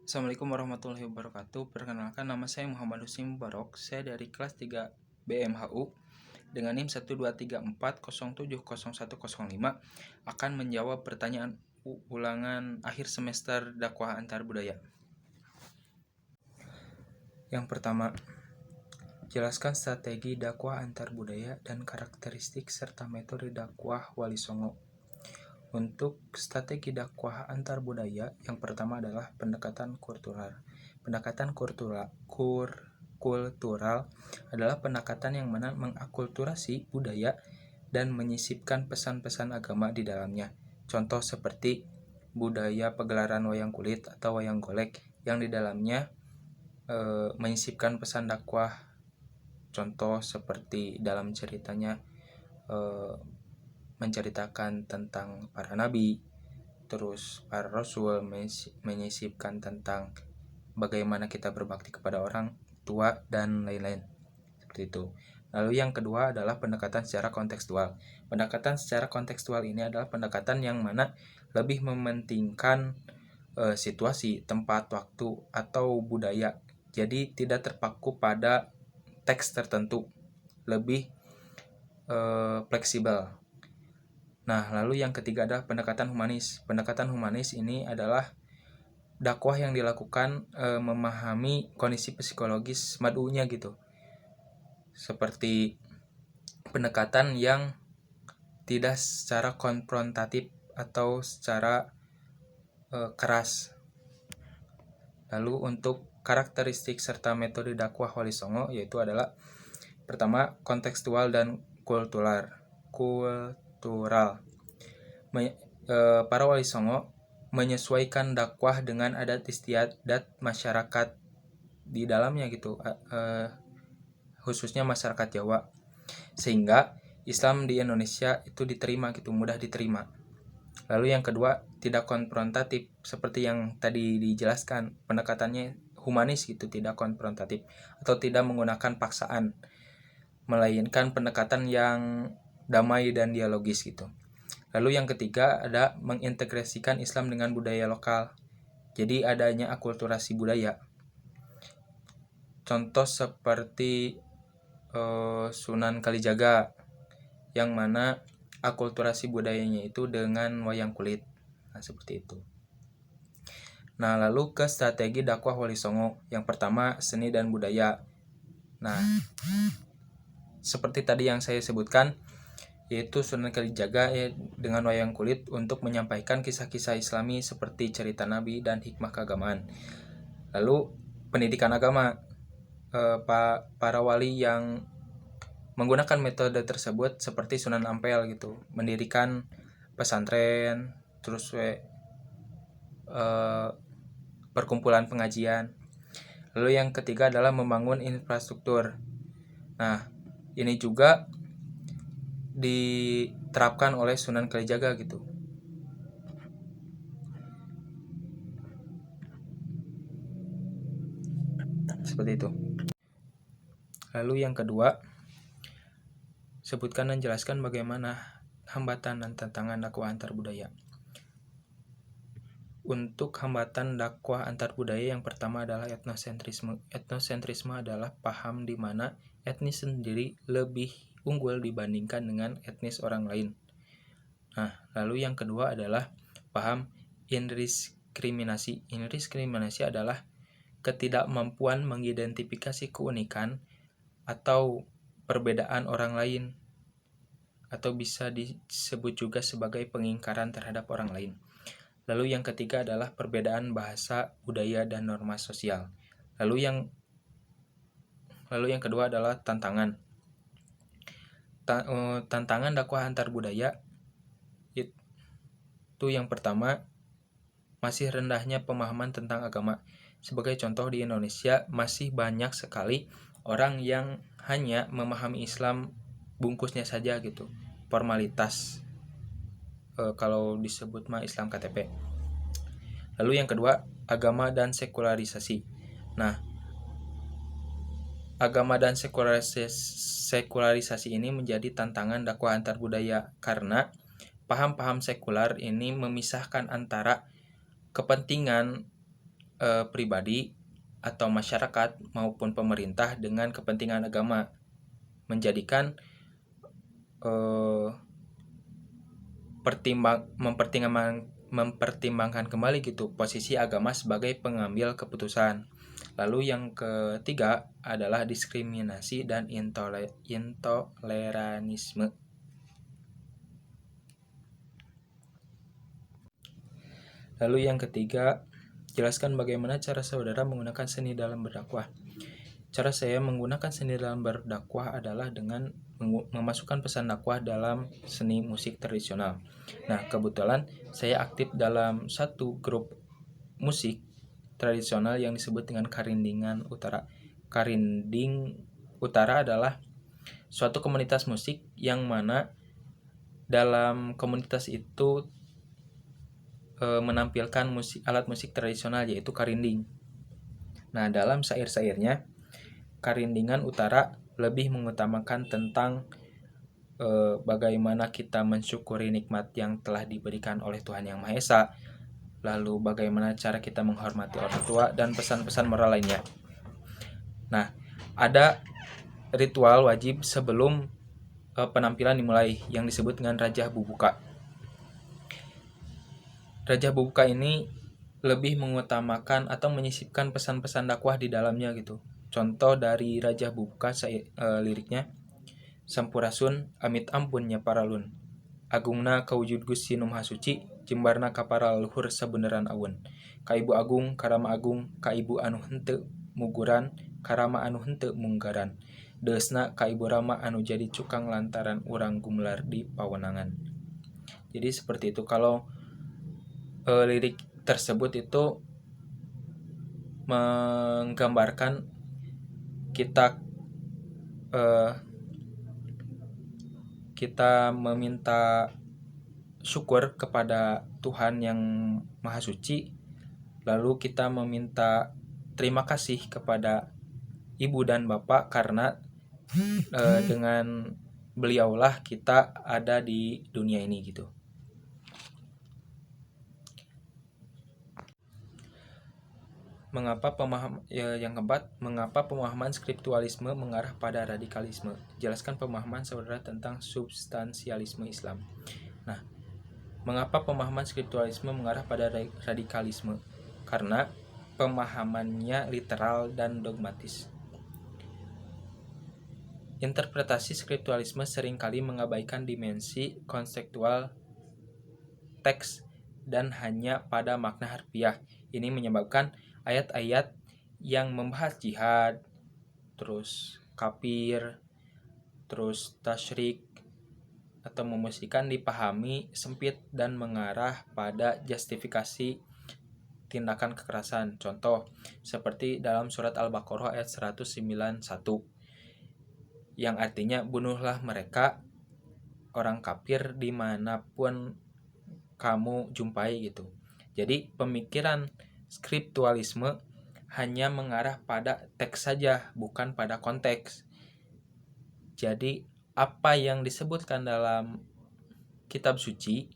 Assalamualaikum warahmatullahi wabarakatuh. Perkenalkan, nama saya Muhammad Husin Mubarok. Saya dari kelas 3 BMHU dengan NIM 12340700105 akan menjawab pertanyaan ulangan akhir semester dakwah antar budaya. Yang pertama, jelaskan strategi dakwah antar budaya dan karakteristik serta metode dakwah Wali Songo. Untuk strategi dakwah antar budaya, yang pertama adalah pendekatan kultural. Pendekatan kultural adalah pendekatan yang mana mengakulturasi budaya dan menyisipkan pesan-pesan agama di dalamnya. Contoh seperti budaya pagelaran wayang kulit atau wayang golek yang di dalamnya menyisipkan pesan dakwah. Contoh seperti dalam ceritanya menceritakan tentang para nabi, terus para rasul, menyisipkan tentang bagaimana kita berbakti kepada orang tua dan lain-lain. Seperti itu. Lalu yang kedua adalah pendekatan secara kontekstual. Pendekatan secara kontekstual ini adalah pendekatan yang mana lebih mementingkan situasi, tempat, waktu, atau budaya. Jadi tidak terpaku pada teks tertentu, lebih fleksibel. Nah, lalu yang ketiga adalah pendekatan humanis. Pendekatan humanis ini adalah dakwah yang dilakukan memahami kondisi psikologis mad'unya gitu. Seperti pendekatan yang tidak secara konfrontatif atau secara keras. Lalu untuk karakteristik serta metode dakwah Wali Songo yaitu adalah pertama, kontekstual dan kultural. Para Wali Songo menyesuaikan dakwah dengan adat istiadat masyarakat di dalamnya gitu, khususnya masyarakat Jawa, sehingga Islam di Indonesia itu diterima gitu, mudah diterima. Lalu yang kedua, tidak konfrontatif seperti yang tadi dijelaskan, pendekatannya humanis gitu, tidak konfrontatif atau tidak menggunakan paksaan, melainkan pendekatan yang damai dan dialogis gitu. Lalu yang ketiga ada mengintegrasikan Islam dengan budaya lokal. Jadi adanya akulturasi budaya. Contoh seperti Sunan Kalijaga yang mana akulturasi budayanya itu dengan wayang kulit. Nah, seperti itu. Nah, lalu ke strategi dakwah Wali Songo. Yang pertama, seni dan budaya. Nah, seperti tadi yang saya sebutkan, yaitu Sunan Kalijaga dengan wayang kulit untuk menyampaikan kisah-kisah Islami seperti cerita Nabi dan hikmah keagamaan. Lalu pendidikan agama, para wali yang menggunakan metode tersebut seperti Sunan Ampel gitu, mendirikan pesantren, terus perkumpulan pengajian. Lalu yang ketiga adalah membangun infrastruktur. Nah, ini juga diterapkan oleh Sunan Kalijaga gitu. Seperti itu. Lalu yang kedua, sebutkan dan jelaskan bagaimana hambatan dan tantangan dakwah antar budaya. Untuk hambatan dakwah antar budaya yang pertama adalah etnosentrisme. Etnosentrisme adalah paham di mana etnis sendiri lebih unggul dibandingkan dengan etnis orang lain. Nah, lalu yang kedua adalah paham indiskriminasi. Indiskriminasi adalah ketidakmampuan mengidentifikasi keunikan atau perbedaan orang lain, atau bisa disebut juga sebagai pengingkaran terhadap orang lain. Lalu yang ketiga adalah perbedaan bahasa, budaya, dan norma sosial. Lalu yang kedua adalah tantangan. Tantangan dakwah antar budaya itu yang pertama, masih rendahnya pemahaman tentang agama. Sebagai contoh, di Indonesia masih banyak sekali orang yang hanya memahami Islam bungkusnya saja gitu, formalitas, kalau disebut mah Islam KTP. Lalu yang kedua, agama dan sekularisasi. Nah, agama dan sekularisasi ini menjadi tantangan dakwah antar budaya karena paham-paham sekular ini memisahkan antara kepentingan pribadi atau masyarakat maupun pemerintah dengan kepentingan agama, menjadikan mempertimbangkan kembali gitu posisi agama sebagai pengambil keputusan. Lalu yang ketiga adalah diskriminasi dan intoleranisme. Lalu yang ketiga, jelaskan bagaimana cara saudara menggunakan seni dalam berdakwah. Cara saya menggunakan seni dalam berdakwah adalah dengan memasukkan pesan dakwah dalam seni musik tradisional. Nah, kebetulan saya aktif dalam satu grup musik tradisional yang disebut dengan Karindingan Utara. Karinding Utara adalah suatu komunitas musik yang mana dalam komunitas itu menampilkan alat musik tradisional yaitu karinding. Nah, dalam syair-syairnya Karindingan Utara lebih mengutamakan tentang bagaimana kita mensyukuri nikmat yang telah diberikan oleh Tuhan Yang Maha Esa, lalu bagaimana cara kita menghormati orang tua, dan pesan-pesan moral lainnya. Nah, ada ritual wajib sebelum penampilan dimulai yang disebut dengan Rajah Bubuka. Rajah Bubuka ini lebih mengutamakan atau menyisipkan pesan-pesan dakwah di dalamnya gitu. Contoh dari Rajah Bubuka liriknya, Sampurasun amit ampunnya paralun, agungna kawujud Gusti Nu Maha Suci, jembarna ka para luhur sabeneran aweun, ka Ibu Agung karama agung, ka Ibu anu henteu muguran, karama anu henteu munggaran, deusna ka Ibu Rama anu jadi cukang lantaran urang gumelar di pawenangan. Jadi seperti itu. Kalau lirik tersebut itu menggambarkan kita meminta syukur kepada Tuhan Yang Maha Suci, lalu kita meminta terima kasih kepada ibu dan bapak karena dengan beliaulah kita ada di dunia ini gitu. Yang keempat, mengapa pemahaman skriptualisme mengarah pada radikalisme? Jelaskan pemahaman saudara tentang substansialisme Islam. Nah, mengapa pemahaman skriptualisme mengarah pada radikalisme? Karena pemahamannya literal dan dogmatis. Interpretasi skriptualisme seringkali mengabaikan dimensi konseptual teks dan hanya pada makna harfiah. Ini menyebabkan ayat-ayat yang membahas jihad, terus kafir, terus tasyrik atau memusikan dipahami sempit dan mengarah pada justifikasi tindakan kekerasan. Contoh seperti dalam surat Al-Baqarah ayat 191 yang artinya bunuhlah mereka orang kafir dimanapun kamu jumpai gitu. Jadi pemikiran skriptualisme hanya mengarah pada teks saja, bukan pada konteks. Jadi apa yang disebutkan dalam kitab suci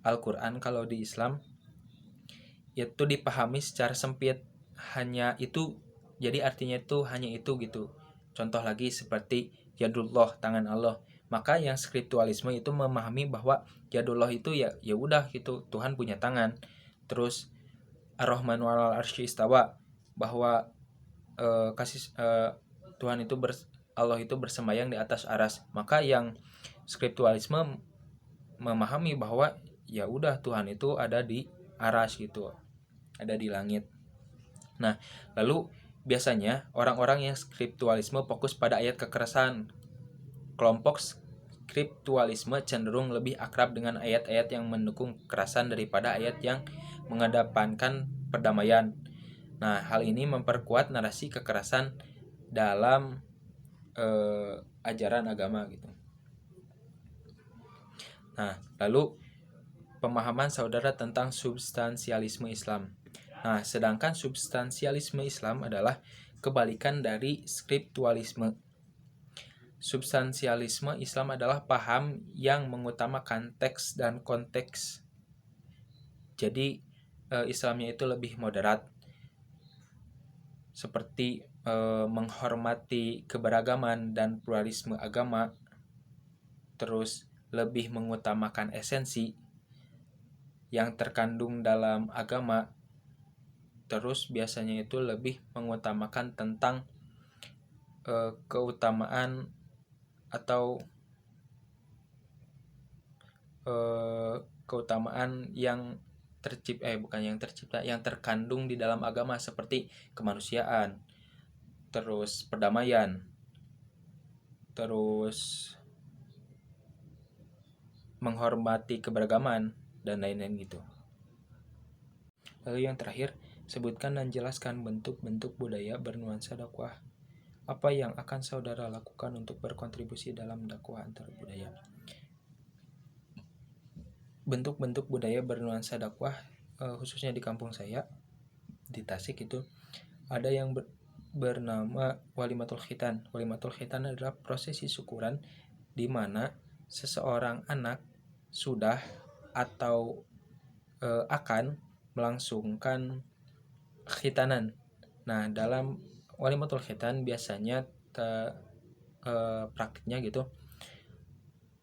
Al-Quran kalau di Islam itu dipahami secara sempit, hanya itu, jadi artinya itu hanya itu gitu. Contoh lagi seperti yadullah, tangan Allah. Maka yang skriptualisme itu memahami bahwa yadullah itu ya udah gitu, Tuhan punya tangan. Terus Ar-Rahmanu 'alal arsy istawa, bahwa Tuhan itu Allah itu bersembayang di atas aras. Maka yang skriptualisme memahami bahwa ya udah Tuhan itu ada di aras gitu, ada di langit. Nah, lalu biasanya orang-orang yang skriptualisme fokus pada ayat kekerasan. Kelompok skriptualisme cenderung lebih akrab dengan ayat-ayat yang mendukung kekerasan daripada ayat yang mengedepankan perdamaian. Nah, hal ini memperkuat narasi kekerasan dalam ajaran agama gitu. Nah, lalu pemahaman saudara tentang substansialisme Islam. Nah, sedangkan substansialisme Islam adalah kebalikan dari skriptualisme. Substansialisme Islam adalah paham yang mengutamakan teks dan konteks. Jadi Islamnya itu lebih moderat. seperti menghormati keberagaman dan pluralisme agama, terus lebih mengutamakan esensi yang terkandung dalam agama, terus biasanya itu lebih mengutamakan tentang keutamaan atau keutamaan yang yang terkandung di dalam agama, seperti kemanusiaan, terus perdamaian, terus menghormati keberagaman, dan lain-lain gitu. Lalu yang terakhir, sebutkan dan jelaskan bentuk-bentuk budaya bernuansa dakwah. Apa yang akan saudara lakukan untuk berkontribusi dalam dakwah antar budaya? Bentuk-bentuk budaya bernuansa dakwah, khususnya di kampung saya, di Tasik itu, ada yang bernama Walimatul Khitan. Walimatul Khitan adalah prosesi syukuran di mana seseorang anak sudah atau akan melangsungkan khitanan. Nah, dalam Walimatul Khitan biasanya praktiknya gitu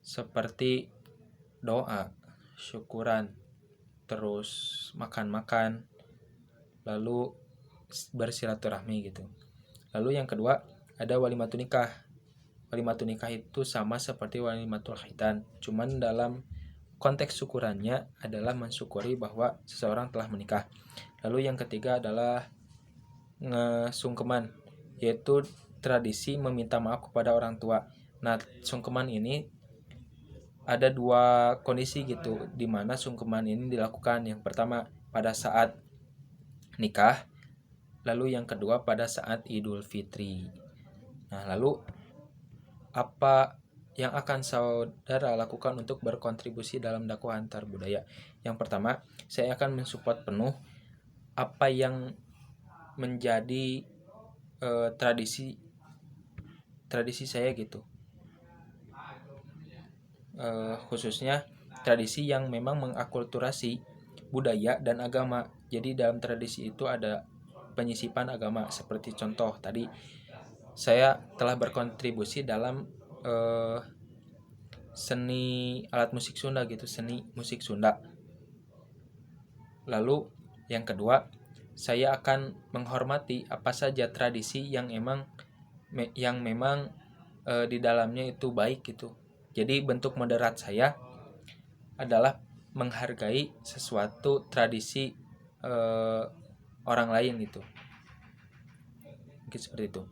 seperti doa, syukuran, terus makan-makan, lalu bersilaturahmi gitu. Lalu yang kedua ada walimatun nikah. Walimatun nikah itu sama seperti walimatul khitan, cuman dalam konteks syukurannya adalah mensyukuri bahwa seseorang telah menikah. Lalu yang ketiga adalah sungkeman, yaitu tradisi meminta maaf kepada orang tua. Nah, sungkeman ini ada dua kondisi gitu di mana sungkeman ini dilakukan. Yang pertama pada saat nikah, lalu yang kedua pada saat Idul Fitri. Nah, lalu apa yang akan saudara lakukan untuk berkontribusi dalam dakwah antar budaya? Yang pertama, saya akan mensupport penuh apa yang menjadi tradisi saya gitu. Khususnya tradisi yang memang mengakulturasi budaya dan agama. Jadi dalam tradisi itu ada penyisipan agama, seperti contoh tadi saya telah berkontribusi dalam seni alat musik Sunda gitu, seni musik Sunda. Lalu yang kedua, saya akan menghormati apa saja tradisi yang memang di dalamnya itu baik gitu. Jadi bentuk moderat saya adalah menghargai sesuatu tradisi orang lain gitu. Mungkin seperti itu.